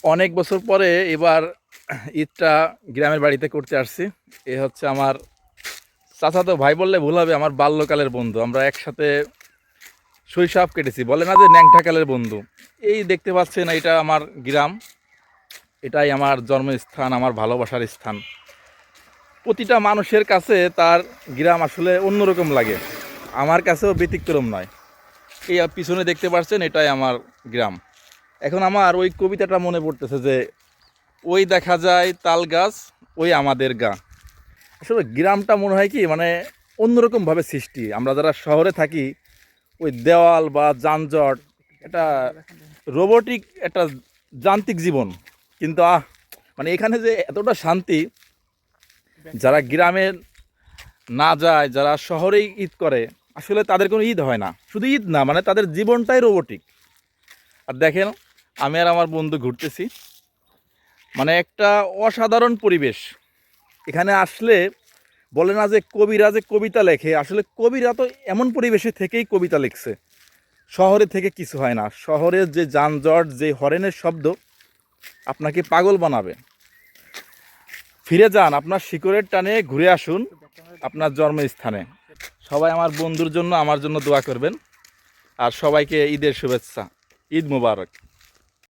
অনেক বছর পরে এবার ঈদটা গ্রামের বাড়িতে করতে আসছি। এ হচ্ছে আমার চাচাতো ভাই বললে ভুল হবে, আমার বাল্যকালের বন্ধু। আমরা একসাথে শৈশব কেটেছি, বলে না যে ন্যাংটাকালের বন্ধু। এই দেখতে পাচ্ছেন, এটা আমার গ্রাম, এটাই আমার জন্মস্থান, আমার ভালোবাসার স্থান। প্রতিটা মানুষের কাছে তার গ্রাম আসলে অন্যরকম লাগে, আমার কাছেও ব্যতিক্রম নয়। এই পিছনে দেখতে পাচ্ছেন, এটাই আমার গ্রাম। এখন আমার ওই কবিতাটা মনে পড়তেছে যে ওই দেখা যায় তাল গাছ, ওই আমাদের গা। আসলে গ্রামটা মনে হয় কি, মানে অন্যরকমভাবে সৃষ্টি। আমরা যারা শহরে থাকি, ওই দেওয়াল বা যানজট, এটা রোবটিক একটা যান্ত্রিক জীবন। কিন্তু মানে এখানে যে এতটা শান্তি, যারা গ্রামে না যায়, যারা শহরেই ঈদ করে, আসলে তাদের কোনো ঈদ হয় না। শুধু ঈদ না, মানে তাদের জীবনটাই রোবটিক। আর দেখেন, আমি আর আমার বন্ধু ঘুরতেছি, মানে একটা অসাধারণ পরিবেশ। এখানে আসলে বলে না যে কবিরা যে কবিতা লেখে, আসলে কবিরা তো এমন পরিবেশে থেকেই কবিতা লিখছে। শহরে থেকে কিছু হয় না। শহরের যে যানজট, যে হরেনের শব্দ আপনাকে পাগল বানাবে। ফিরে যান, আপনার শিকড়ের টানে ঘুরে আসুন আপনার জন্মস্থানে। সবাই আমার বন্ধুর জন্য, আমার জন্য দোয়া করবেন। আর সবাইকে ঈদের শুভেচ্ছা। ঈদ মুবারক।